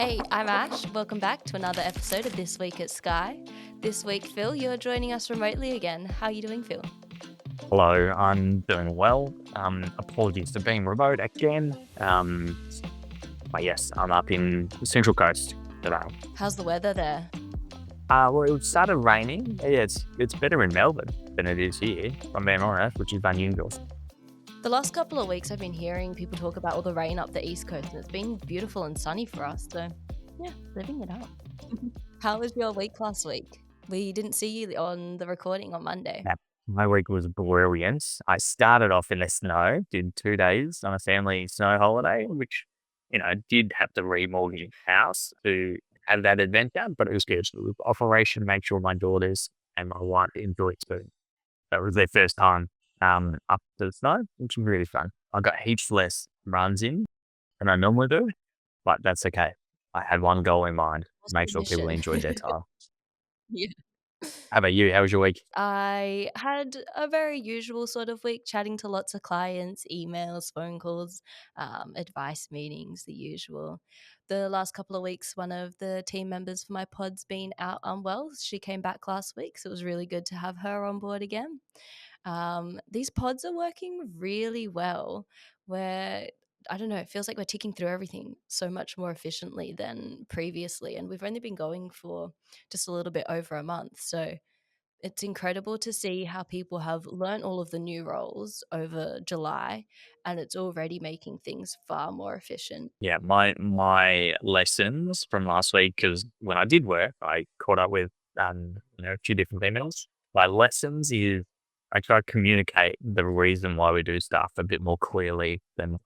Hey, I'm Ash. Welcome back to another episode of This Week at Skye. This week, Phil, you're joining us remotely again. How are you doing, Phil? Hello, I'm doing well. Apologies for being remote again. But yes, I'm up in the Central Coast today. How's the weather there? Well, it started raining. Yeah, it's better in Melbourne than it is here, if I'm being honest, which is unusual. The last couple of weeks, I've been hearing people talk about all the rain up the East Coast, and it's been beautiful and sunny for us. So, yeah, living it up. How was your week last week? We didn't see you on the recording on Monday. Now, my week was brilliant. I started off in the snow, did 2 days on a family snow holiday, which, did have to remortgage a house to have that adventure, but it was good. It was operation make sure my daughters and my wife enjoyed it. That was their first time up to the snow, which was really fun. I got heaps less runs in than I normally do, but that's okay. I had one goal in mind, What's make the sure people mission? enjoyed their time. Yeah. How about you? How was your week? I had a very usual sort of week, chatting to lots of clients, emails, phone calls, advice meetings, the usual. The last couple of weeks, one of the team members for my pod's been out unwell. She came back last week, so it was really good to have her on board again. These pods are working really well, where I don't know, it feels like we're ticking through everything so much more efficiently than previously. And we've only been going for just a little bit over a month. So it's incredible to see how people have learnt all of the new roles over July, and it's already making things far more efficient. Yeah, my lessons from last week, because when I did work, I caught up with a few different emails. My lessons is I try to communicate the reason why we do stuff a bit more clearly than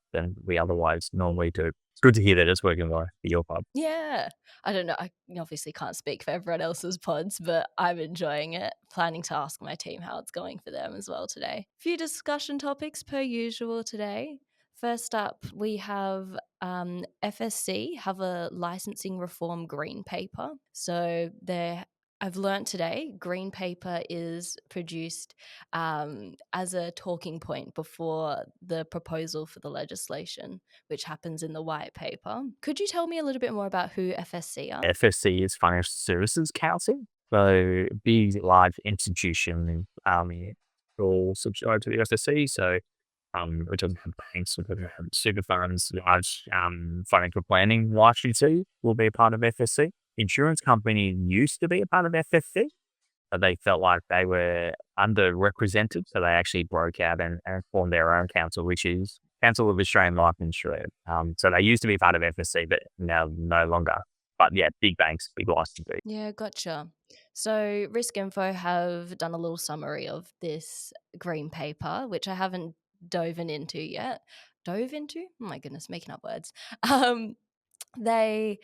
we otherwise normally do. It's good to hear that it's working well for your pub. Yeah. I don't know. I obviously can't speak for everyone else's pods, but I'm enjoying it. Planning to ask my team how it's going for them as well today. Few discussion topics per usual today. First up, we have FSC have a licensing reform green paper. So I've learnt today green paper is produced as a talking point before the proposal for the legislation, which happens in the white paper. Could you tell me a little bit more about who FSC are? FSC is Financial Services Council, so big, large institution, all subscribed to the FSC. So we're talking about banks, we're talking about super funds, large financial planning licenses will be a part of FSC. Insurance companies used to be a part of FSC, but they felt like they were underrepresented, so they actually broke out and formed their own council, which is Council of Australian Life Insurance. So they used to be part of FSC, but now no longer. But yeah, big banks, big licenses. Yeah, gotcha. So Risk Info have done a little summary of this green paper, which I haven't dove into yet. Dove into? Oh my goodness, making up words. Um, they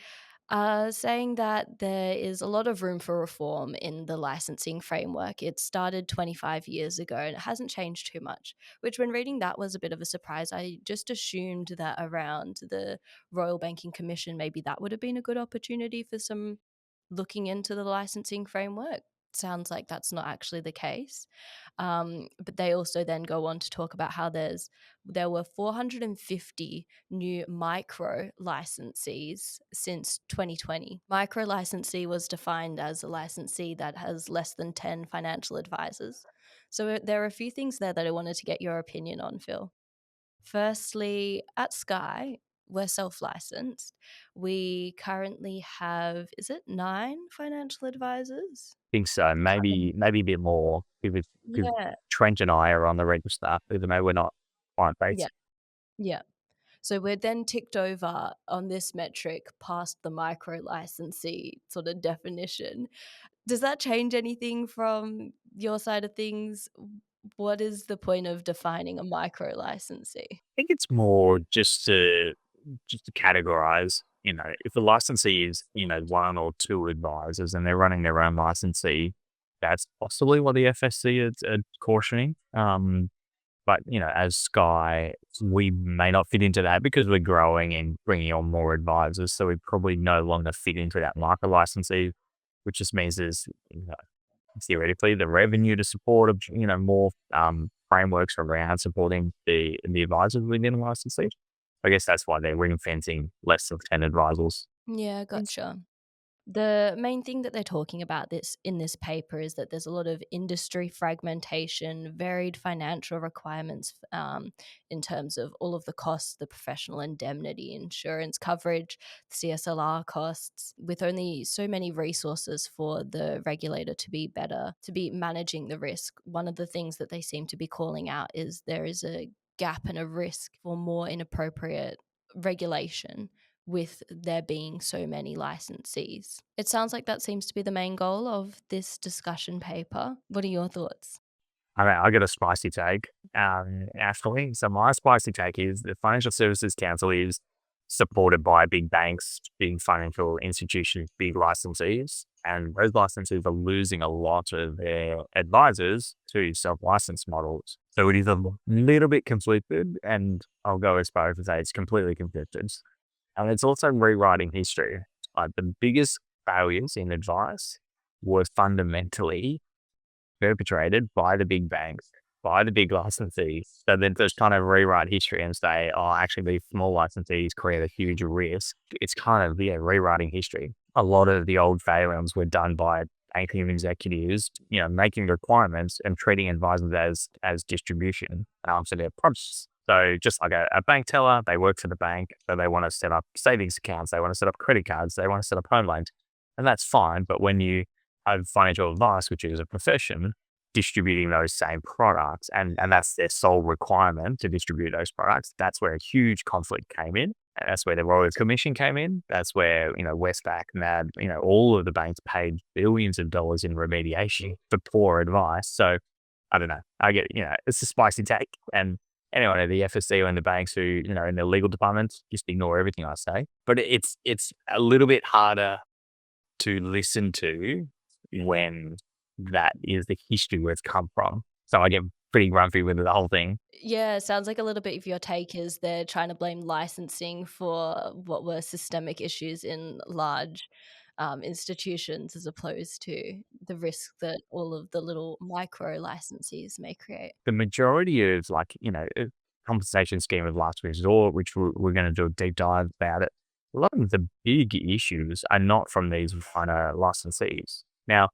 saying that there is a lot of room for reform in the licensing framework. It started 25 years ago and it hasn't changed too much, which when reading that was a bit of a surprise. I just assumed that around the Royal Banking Commission, maybe that would have been a good opportunity for some looking into the licensing framework. Sounds like that's not actually the case. But they also then go on to talk about how there were 450 new micro licensees since 2020. Micro licensee was defined as a licensee that has less than 10 financial advisors. So there are a few things there that I wanted to get your opinion on, Phil. Firstly, at Skye, we're self licensed. We currently have, is it 9 financial advisors? Think so. Maybe a bit more because Yeah. Trent and I are on the register, even though we're not client Yeah. based. Yeah. So we're then ticked over on this metric past the micro licensee sort of definition. Does that change anything from your side of things? What is the point of defining a micro licensee? I think it's more just to categorize. If the licensee is one or two advisors and they're running their own licensee, that's possibly what the FSC is cautioning. But as Sky, we may not fit into that because we're growing and bringing on more advisors, so we probably no longer fit into that micro licensee, which just means there's theoretically the revenue to support more frameworks around supporting the advisors within the licensee. I guess that's why they're ring fencing less than 10 advisors. Yeah, gotcha. The main thing that they're talking about this in this paper is that there's a lot of industry fragmentation, varied financial requirements in terms of all of the costs, the professional indemnity, insurance coverage, CSLR costs, with only so many resources for the regulator to be better, to be managing the risk. One of the things that they seem to be calling out is there is a gap and a risk for more inappropriate regulation with there being so many licensees. It sounds like that seems to be the main goal of this discussion paper. What are your thoughts? I mean, I got a spicy take, actually. So my spicy take is the Financial Services Council is supported by big banks, big financial institutions, big licensees, and those licensees are losing a lot of their advisors to self-license models. So it is a little bit conflicted, and I'll go as far as to say it's completely conflicted. And it's also rewriting history. Like the biggest failures in advice were fundamentally perpetrated by the big banks, by the big licensees. So then just kind of rewrite history and say, oh, actually, these small licensees create a huge risk. It's kind of, yeah, rewriting history. A lot of the old failings were done by banking executives, making requirements and treating advisors as distribution to their products. So just like a bank teller, they work for the bank, so they want to set up savings accounts, they want to set up credit cards, they want to set up home loans, and that's fine. But when you have financial advice, which is a profession, distributing those same products, and that's their sole requirement to distribute those products. That's where a huge conflict came in. And that's where the Royal Commission came in. That's where, Westpac, NAB, all of the banks paid billions of dollars in remediation for poor advice. So I don't know. I get, it's a spicy take. And anyone at the FSC or in the banks who, in their legal departments, just ignore everything I say. But it's a little bit harder to listen to when that is the history where it's come from. So I get pretty grumpy with the whole thing. Yeah, it sounds like a little bit of your take is they're trying to blame licensing for what were systemic issues in large institutions as opposed to the risk that all of the little micro licensees may create. The majority of compensation scheme of last resort, which we're going to do a deep dive about it. A lot of the big issues are not from these kind of licensees. Now,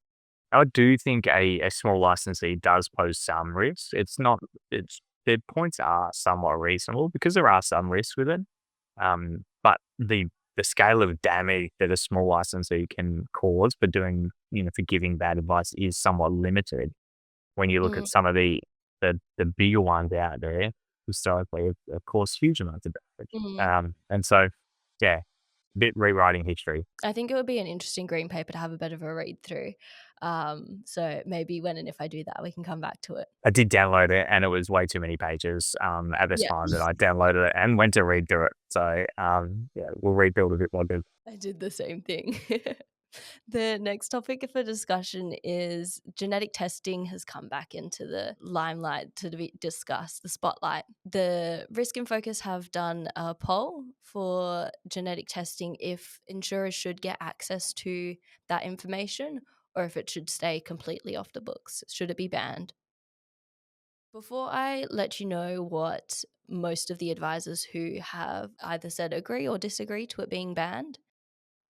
I do think a small licensee does pose some risks. It's not, it's, their points are somewhat reasonable because there are some risks with it. But the scale of damage that a small licensee can cause for doing, for giving bad advice is somewhat limited when you look Mm, at some of the bigger ones out there historically have caused huge amounts of damage. mm. And so, yeah, bit rewriting history. I think it would be an interesting green paper to have a bit of a read through. So maybe when and if I do that, we can come back to it. I did download it and it was way too many pages at this Yeah, time that I downloaded it and went to read through it. So, yeah, we'll rebuild a bit more. I did the same thing. The next topic for discussion is genetic testing has come back into the limelight to be discussed, the spotlight. The Risk in Focus have done a poll for genetic testing if insurers should get access to that information or if it should stay completely off the books. Should it be banned? Before I let you know what most of the advisors who have either said agree or disagree to it being banned,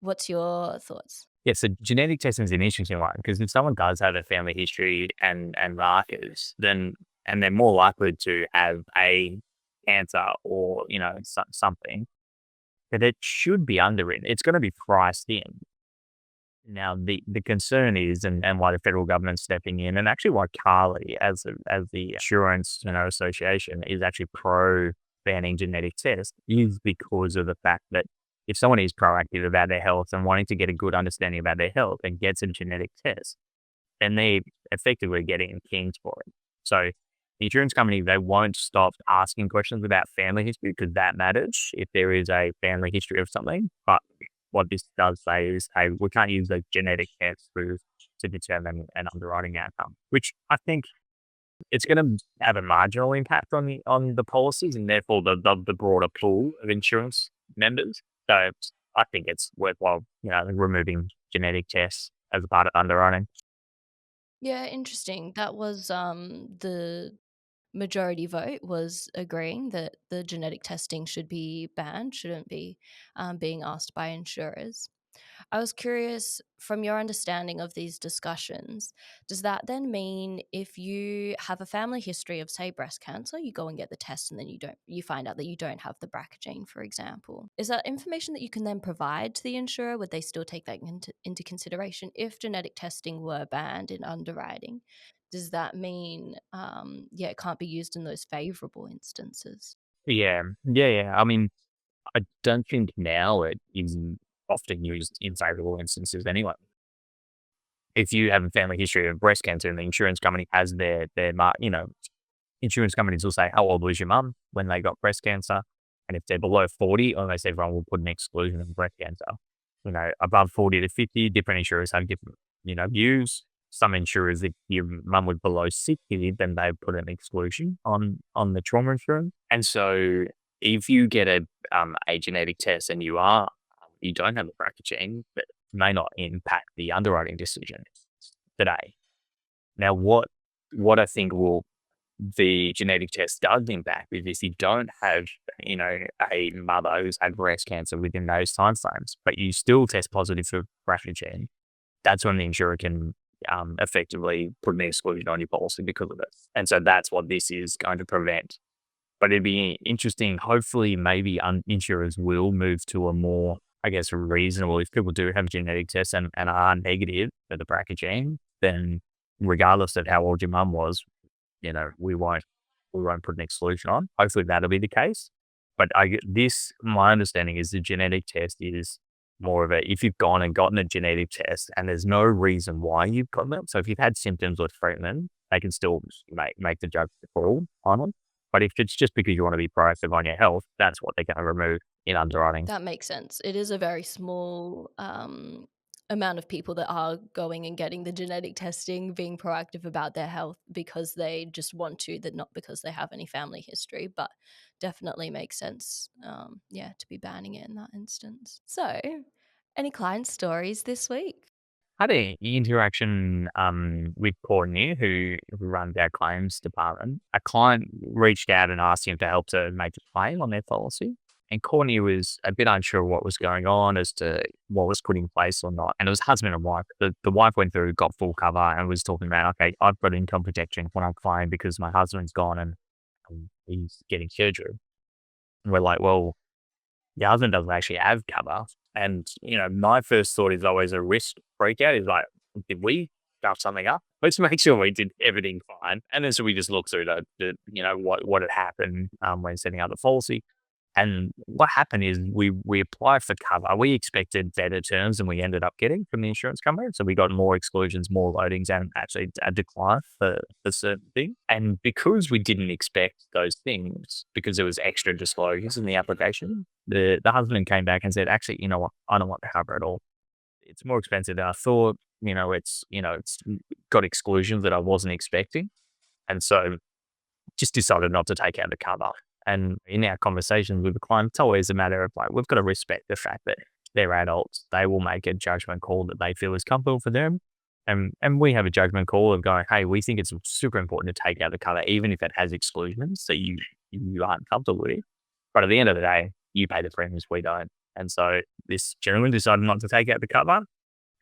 what's your thoughts? Yeah, so genetic testing is an interesting one because if someone does have a family history and markers, then and they're more likely to have a cancer or something that it should be underwritten. It's going to be priced in. Now the concern is, and why the federal government's stepping in, and actually why Carly as the insurance association is actually pro banning genetic tests, is because of the fact that if someone is proactive about their health and wanting to get a good understanding about their health and gets a genetic test, then they effectively getting kings for it. So the insurance company, they won't stop asking questions about family history because that matters if there is a family history of something. But what this does say is, hey, we can't use the genetic test to determine an underwriting outcome, which I think it's going to have a marginal impact on the policies and therefore the broader pool of insurance members. So I think it's worthwhile, removing genetic tests as a part of underwriting. Yeah, interesting. That was the majority vote was agreeing that the genetic testing should be banned, shouldn't be being asked by insurers. I was curious, from your understanding of these discussions, does that then mean if you have a family history of, say, breast cancer, you go and get the test and then you find out that you don't have the BRCA gene, for example? Is that information that you can then provide to the insurer? Would they still take that into consideration if genetic testing were banned in underwriting? Does that mean, yeah, it can't be used in those favorable instances? Yeah. Yeah, yeah. I mean, I don't think now it is often used in favorable instances anyway. If you have a family history of breast cancer and the insurance company has their mark, insurance companies will say, "How old was your mum when they got breast cancer?" And if they're below 40, almost everyone will put an exclusion of breast cancer. Above 40 to 50, different insurers have different, views. Some insurers, if your mum was below 60, then they put an exclusion on the trauma insurance. And so if you get a genetic test and you don't have a BRCA gene, but may not impact the underwriting decision today. Now, what I think will the genetic test does impact is if you don't have, a mother who's had breast cancer within those timeframes, but you still test positive for BRCA gene, that's when the insurer can effectively put an exclusion on your policy because of it. And so that's what this is going to prevent. But it'd be interesting. Hopefully, maybe insurers will move to a more, I guess, reasonable. If people do have genetic tests and are negative for the BRCA gene, then regardless of how old your mum was, we won't put an exclusion on. Hopefully, that'll be the case. But my understanding is the genetic test is more of a if you've gone and gotten a genetic test and there's no reason why you've gotten it. So if you've had symptoms or treatment, they can still make the judgment call on it. But if it's just because you want to be proactive on your health, that's what they're going to remove in underwriting. That makes sense. It is a very small amount of people that are going and getting the genetic testing, being proactive about their health because they just want to, that not because they have any family history, but definitely makes sense, yeah, to be banning it in that instance. So, any client stories this week? Had a interaction with Courtney, who runs our claims department. A client reached out and asked him to help to make a claim on their policy. And Courtney was a bit unsure what was going on as to what was put in place or not. And it was husband and wife. The wife went through, got full cover, and was talking about, okay, I've got income protection when I'm claim because my husband's gone and he's getting surgery. And we're like, well, your husband doesn't actually have cover. And, my first thought is always a risk breakout is like, did we stuff something up? Let's make sure we did everything fine. And then so we just look through what had happened when setting up the policy. And what happened is we applied for cover. We expected better terms than we ended up getting from the insurance company. So we got more exclusions, more loadings, and actually a decline for certain things. And because we didn't expect those things, because there was extra disclosures in the application, the husband came back and said, actually, you know what? I don't want the cover at all. It's more expensive than I thought. It's got exclusions that I wasn't expecting. And so just decided not to take out the cover. And in our conversations with the client, it's always a matter of like, we've got to respect the fact that they're adults. They will make a judgment call that they feel is comfortable for them. And we have a judgment call of going, hey, we think it's super important to take out the cover, even if it has exclusions that you aren't comfortable with. But at the end of the day, you pay the premiums, we don't. And so this gentleman decided not to take out the cover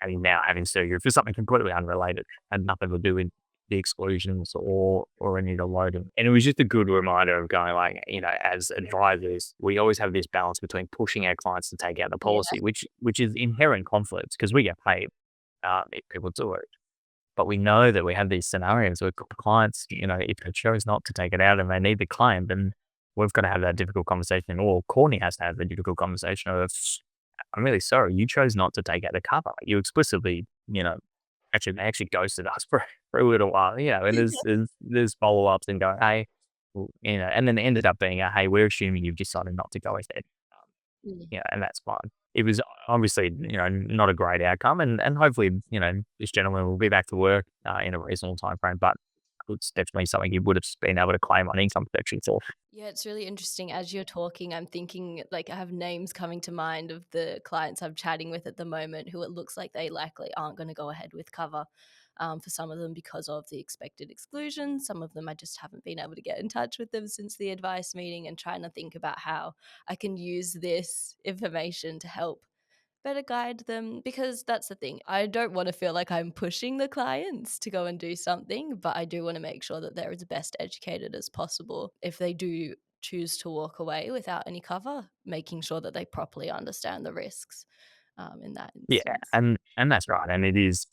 and he's now having surgery for something completely unrelated and nothing to do with the exclusions or any of the loading. And it was just a good reminder of going like, as advisors, we always have this balance between pushing our clients to take out the Yeah. policy, which is inherent conflicts because we get paid if people do it. But we know that we have these scenarios where clients, if they chose not to take it out and they need the claim, then we've got to have that difficult conversation, or Courtney has to have the difficult conversation of, I'm really sorry, you chose not to take out the cover. You explicitly, they actually ghosted us for a little while, and there's follow-ups and go, "Hey," and then it ended up being a, "Hey, we're assuming you've decided not to go ahead." Mm. And that's fine. It was obviously, not a great outcome and hopefully, this gentleman will be back to work, in a reasonable timeframe, but it's definitely something he would have been able to claim on income protection for. Yeah, it's really interesting. As you're talking, I'm thinking, like, I have names coming to mind of the clients I'm chatting with at the moment who it looks like they likely aren't going to go ahead with cover. for some of them because of the expected exclusion. Some of them I just haven't been able to get in touch with them since the advice meeting, and trying to think about how I can use this information to help better guide them, because that's the thing. I don't want to feel like I'm pushing the clients to go and do something, but I do want to make sure that they're as best educated as possible if they do choose to walk away without any cover, making sure that they properly understand the risks in that Yeah, instance. and that's right, and it is,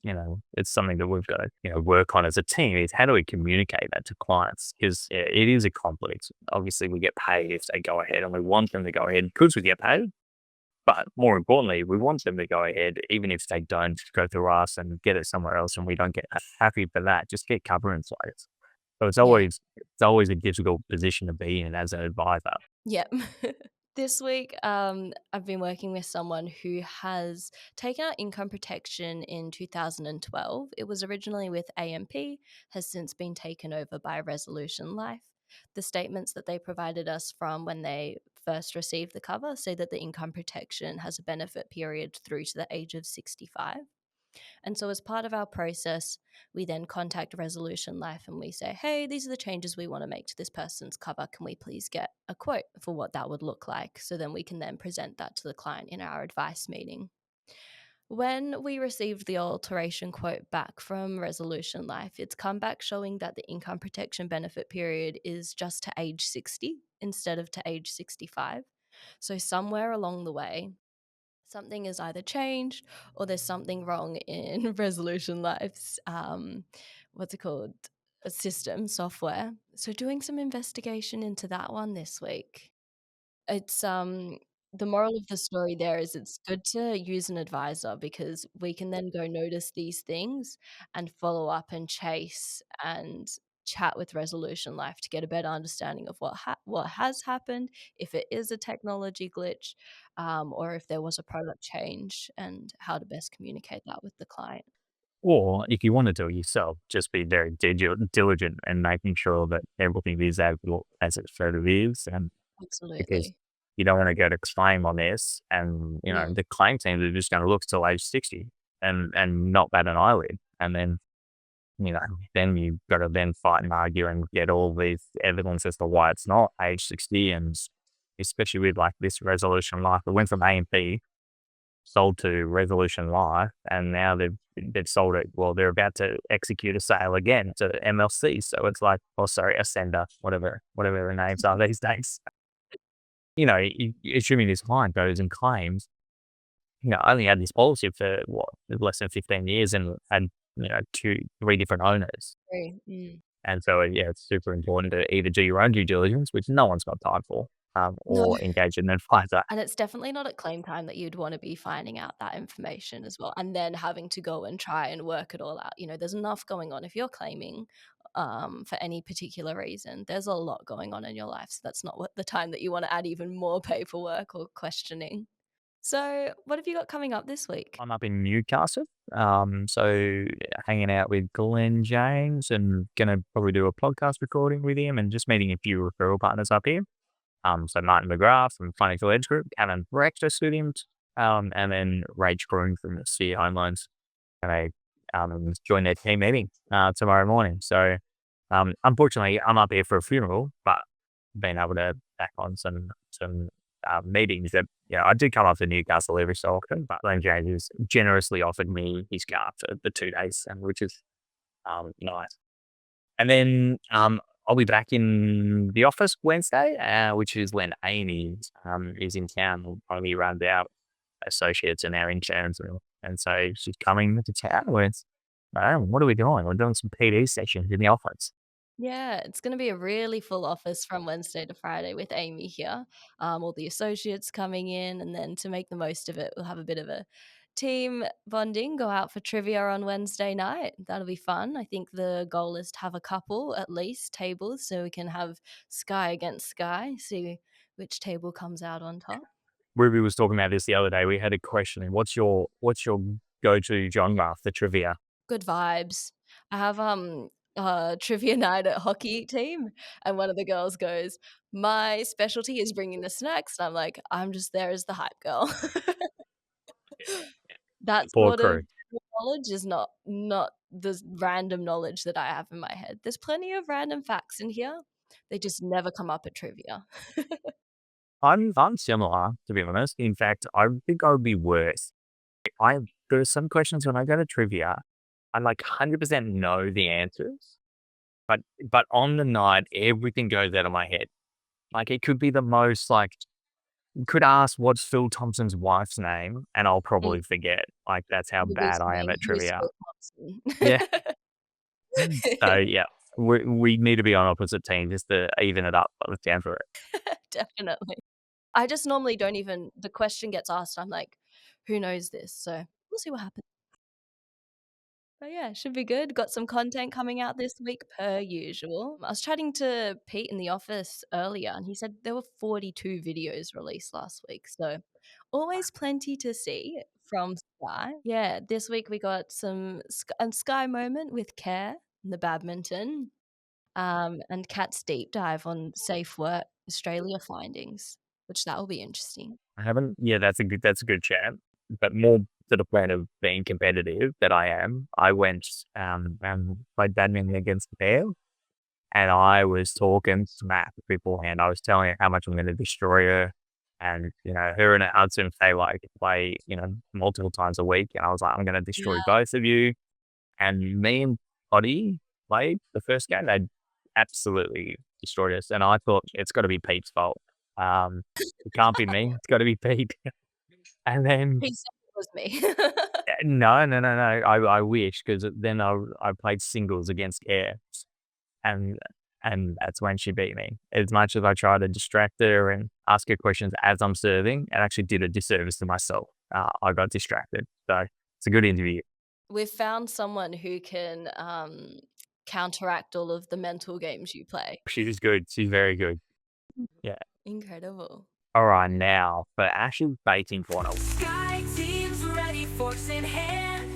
it's something that we've got to, work on as a team is how do we communicate that to clients? Because it is a complex. Obviously, we get paid if they go ahead, and we want them to go ahead because we get paid. But more importantly, we want them to go ahead, even if they don't go through us and get it somewhere else, and we don't get happy for that. Just get cover in place. So Yeah. it's always a difficult position to be in as an advisor. Yep. This week, I've been working with someone who has taken out income protection in 2012. It was originally with AMP, has since been taken over by Resolution Life. The statements that they provided us from when they first received the cover say that the income protection has a benefit period through to the age of 65. And so, as part of our process, we then contact Resolution Life and we say, hey, these are the changes we want to make to this person's cover. Can we please get a quote for what that would look like? So then we can then present that to the client in our advice meeting. When we received the alteration quote back from Resolution Life, it's come back showing that the income protection benefit period is just to age 60 instead of to age 65. So, somewhere along the way, something is either changed or there's something wrong in Resolution Life's what's it called, a system software. So doing some investigation into that one this week. It's the moral of the story there is it's good to use an advisor, because we can then go notice these things and follow up and chase and chat with Resolution Life to get a better understanding of what has happened, if it is a technology glitch, or if there was a product change, and how to best communicate that with the client. Or if you want to do it yourself, just be very diligent and making sure that everything is as it sort of is. And because Absolutely. you don't want to go to claim on this, and Mm. the claim teams are just going to look till age 60 and not bat an eyelid, and then you know then you've got to then fight and argue and get all these evidence as to why it's not age 60, and especially with like this Resolution Life, it went from A&P sold to Resolution Life, and now they've sold it. Well, they're about to execute a sale again to MLC. So it's like, oh, sorry, Ascender, whatever their names are these days. Assuming this client goes and claims, I only had this policy for what less than 15 years and had two, three different owners. Agree. Mm. And so, yeah, it's super important to either do your own due diligence, which no one's got time for, No. or engage an advisor. And it's definitely not at claim time that you'd wanna be finding out that information as well, and then having to go and try and work it all out. There's enough going on. If you're claiming, for any particular reason, there's a lot going on in your life, so that's not what the time that you wanna add even more paperwork or questioning. So, what have you got coming up this week? I'm up in Newcastle, so hanging out with Glenn James and gonna probably do a podcast recording with him and just meeting a few referral partners up here. So Martin McGrath from Financial Edge Group, having breakfast with him, and then Rach Groom from the Sphere Home Loans, and I join their team meeting tomorrow morning. So unfortunately, I'm up here for a funeral, but being able to back on some meetings that I do come up to Newcastle every so often. But Glenn James has generously offered me his car for the 2 days, and which is nice. And then I'll be back in the office Wednesday, which is when Amy is in town. We'll probably run our associates and our interns, and so she's coming to town. What are we doing? We're doing some PD sessions in the office. Yeah, it's going to be a really full office from Wednesday to Friday with Amy here. All the associates coming in, and then to make the most of it, we'll have a bit of a team bonding, go out for trivia on Wednesday night. That'll be fun. I think the goal is to have a couple at least tables so we can have Skye against Skye, see which table comes out on top. Ruby was talking about this the other day. We had a question. What's your go to genre for trivia? Good vibes. I have, trivia night at hockey team, and one of the girls goes, "My specialty is bringing the snacks," and I'm like, "I'm just there as the hype girl." That Poor sort of crew. knowledge is not the random knowledge that I have in my head. There's plenty of random facts in here. They just never come up at trivia. I'm similar, to be honest. In fact, I think I would be worse. I There are some questions when I go to trivia, I like 100% know the answers, but on the night, everything goes out of my head. Like, it could be the most, like, you could ask what's Phil Thompson's wife's name, and I'll Mm, probably forget. Like, that's how you'll be bad I am saying, at "Who's trivia. Phil Thompson?" Yeah. So, yeah, we need to be on opposite teams just to even it up by the sound for it. Definitely. I just normally don't even the question gets asked, I'm like, "Who knows this?" So, we'll see what happens. But yeah, should be good. Got some content coming out this week per usual. I was chatting to Pete in the office earlier, and he said there were 42 videos released last week. So always plenty to see from Sky. Yeah, this week we got some Sky moment with Care, the badminton, and Kat's deep dive on safe work Australia findings, which that will be interesting. I haven't Yeah, that's a good chat, but more to the point of being competitive that I am, I went, and played badminton against the pair, and I was talking smack beforehand. I was telling her how much I'm gonna destroy her, and, her and her husband, they, like, play, multiple times a week, and I was like, "I'm gonna destroy Yeah. both of you." And me and Buddy played the first game, they absolutely destroyed us, and I thought, "It's gotta be Pete's fault. Um, it can't be me, it's gotta be Pete." And then He said it was me. no, no, no, no, I wish, 'cause then I played singles against Air, and that's when she beat me. As much as I tried to distract her and ask her questions as I'm serving, it actually did a disservice to myself. I got distracted, so it's a good interview. We've found someone who can, counteract all of the mental games you play. She's good, she's very good. Yeah. Incredible. Alright, now for Ash's baiting corner. Sky team's ready, forks in hand.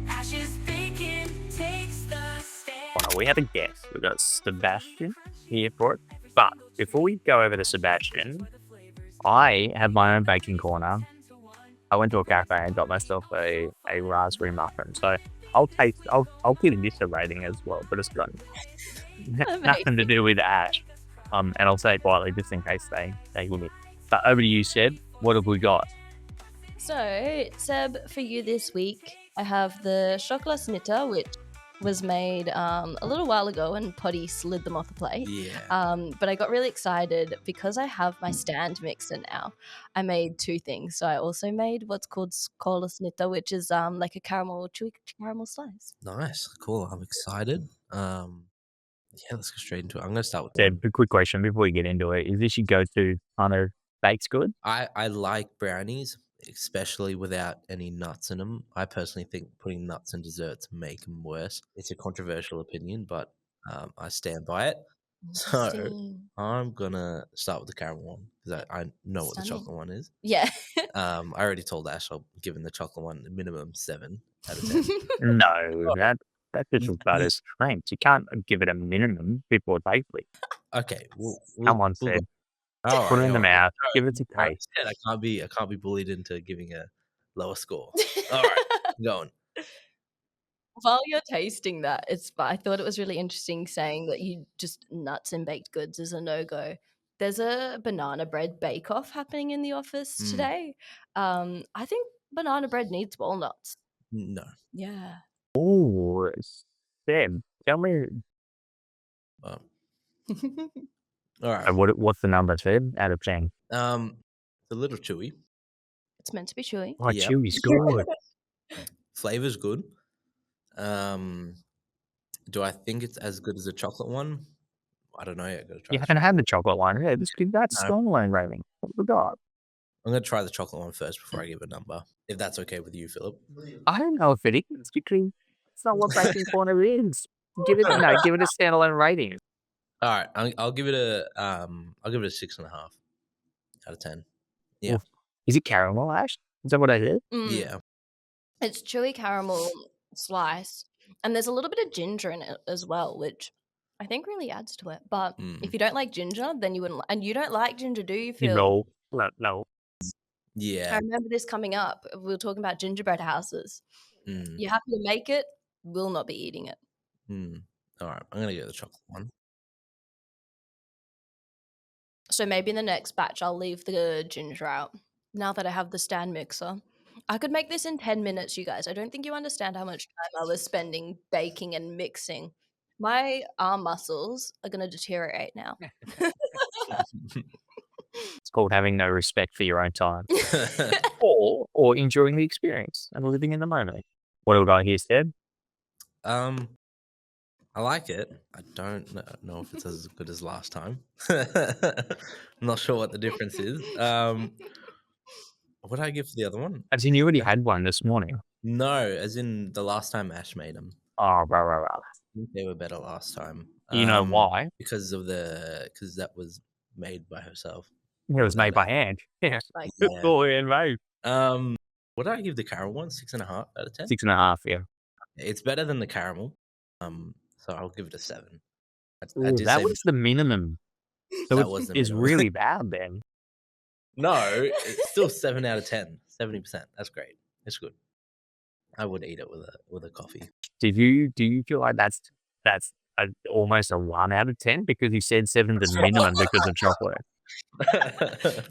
Ashes bacon takes the stand. We have a guest. We've got Sebastian here for it. But before we go over to Sebastian, I have my own baking corner. I went to a cafe and got myself a raspberry muffin. So I'll give this a rating as well, but it's got nothing to Amazing. do with Ash. And I'll say it quietly just in case they win it. But over to you, Seb. What have we got? So, Seb, for you this week, I have the chocolate snitter, which was made a little while ago and Potty slid them off the plate. Yeah. But I got really excited because I have my stand mixer now. I made two things. So I also made what's called chocolate snitter, which is like a caramel, chewy caramel slice. Nice. Cool. I'm excited. Yeah, let's go straight into it. I'm gonna start with one. Seb, a quick question before we get into it. Is this your go-to kind of baked good? I like brownies, especially without any nuts in them. I personally think putting nuts in desserts make them worse. It's a controversial opinion, but I stand by it. So Interesting. I'm gonna start with the caramel one because I know what the Stunning. chocolate one is. Yeah. I already told Ash I'll give the chocolate one a minimum 7 out of 10. No, Oh, that's just about as strength. You can't give it a minimum before safely. okay, Come on, we'll go. Seb. All Put it right, in all the right. mouth. All Give it right. a I taste. said I can't be bullied into giving a lower score. All right, going. While you're tasting that, I thought it was really interesting saying that you just nuts and baked goods is a no-go. There's a banana bread bake-off happening in the office Mm, today. I think banana bread needs walnuts. no. Yeah. Oh, Seb, tell me Um, all right. what's the number, Seb, out of 10? It's a little chewy. It's meant to be chewy. Oh, Yep. chewy's good. Flavor's good. Um, do I think it's as good as a chocolate one? I don't know yet. Gotta try You the haven't chocolate. had the chocolate one. Yeah, that's No, standalone rating. What we got? I'm gonna try the chocolate one first before I give a number. If that's okay with you, Philip. I don't know if it is because it's not what Baking Corner is. Give it a standalone rating. All right, I'll give it a 6.5 out of 10. Yeah, Oof. Is it caramel, Ash? Is that what I heard? Mm, yeah. it's chewy caramel slice, and there's a little bit of ginger in it as well, which I think really adds to it. But if Mm, you don't like ginger, then you wouldn't and you don't like ginger, do you, Phil? No, no, no. I yeah. remember this coming up. We were talking about gingerbread houses. Mm, You're happy to make it, will not be eating it. all right, I'm gonna go the chocolate one. So maybe in the next batch, I'll leave the ginger out. Now that I have the stand mixer, I could make this in 10 minutes, you guys. I don't think you understand how much time I was spending baking and mixing. My arm muscles are going to deteriorate now. It's called having no respect for your own time, or enjoying the experience and living in the moment. What do I hear, Seb? I like it. I don't know if it's as good as last time. I'm not sure what the difference is. What did I give for the other one? As in, you already had one this morning. No, as in the last time Ash made them. Oh, right. They were better last time. You know why? Because that was made by herself. It was made by hand. Yeah. Like, Yeah. All handmade. What did I give the caramel one? 6.5 out of 10. 6.5, yeah. It's better than the caramel. So I'll give it a 7. I Ooh, did that say was the minimum. So that it was the is minimum. really bad then. No, it's still 7 out of 10. 70%. That's great. It's good. I would eat it with a coffee. Do you feel like that's almost a 1 out of 10 because you said 7 the minimum because of chocolate?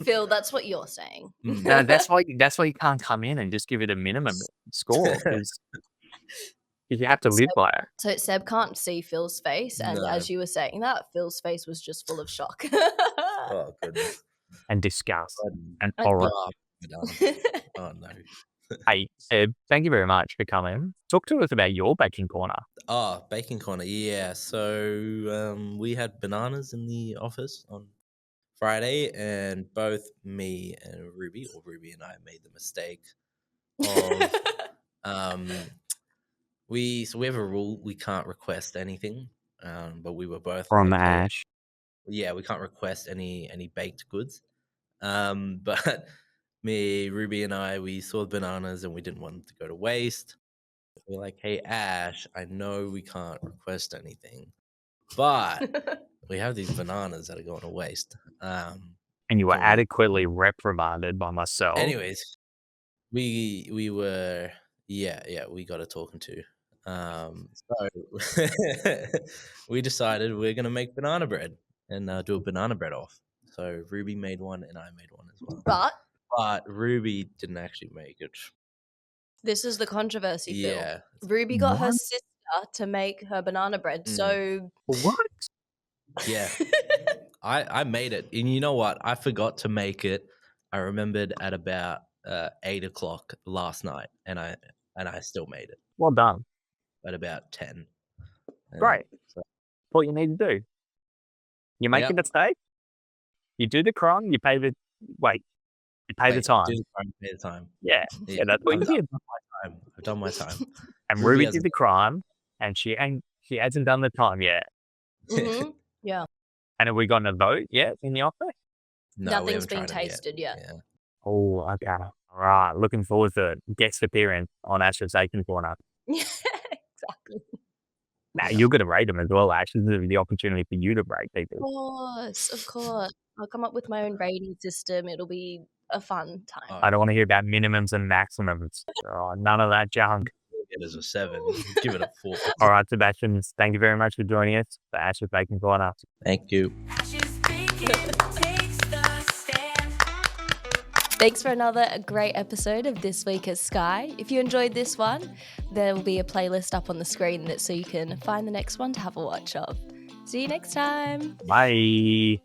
Phil, that's what you're saying. No, that's why you can't come in and just give it a minimum score because you have to live by it. So Seb can't see Phil's face, and No. as you were saying that, Phil's face was just full of shock. Oh, goodness. And disgust and I- horror. Oh, we're done. Oh, no. Hey, Seb, thank you very much for coming. Talk to us about your baking corner. Oh, baking corner. Yeah. So we had bananas in the office on Friday, and both me and Ruby and I made the mistake of we have a rule we can't request anything. But we were both From like, hey, Ash. yeah, we can't request any baked goods. But me, Ruby, and I, we saw the bananas and we didn't want them to go to waste. We're like, hey, Ash, I know we can't request anything, but we have these bananas that are going to waste. And you were Can we- adequately reprimanded by myself. Anyways, we were we got a talking to. So we decided we're gonna make banana bread and do a banana bread off. So Ruby made one and I made one as well. But Ruby didn't actually make it. This is the controversy, Phil. Yeah. Ruby got her What? sister to make her banana bread, so What? Yeah. I made it. And you know what? I forgot to make it. I remembered at about 8 o'clock last night and I still made it Well done. at about 10. Great. So, What you need to do. You make Yep. a mistake, you do the crime, you pay the wait, time. do the crime, pay the time. Yeah, that's what you did. I've done my time. And Ruby Ruby hasn't did the crime, and she hasn't done the time yet. mhm, yeah, And have we gotten a vote yet in the office? No, we nothing's haven't been tried it tasted yet. Yeah. Oh, okay. All right. Looking forward to guest appearance on Ash's Bacon Corner. Exactly. Now, Yeah. you're going to rate them as well, Ash. This is the opportunity for you to rate people. Of course. I'll come up with my own rating system. It'll be a fun time. I don't want to hear about minimums and maximums. None of that junk. It is a 7. Give it a 4. All right, Sebastian, thank you very much for joining us for Ash's Bacon Corner. Thank you. Thanks for another great episode of This Week at Skye. If you enjoyed this one, there will be a playlist up on the screen so you can find the next one to have a watch of. See you next time. Bye.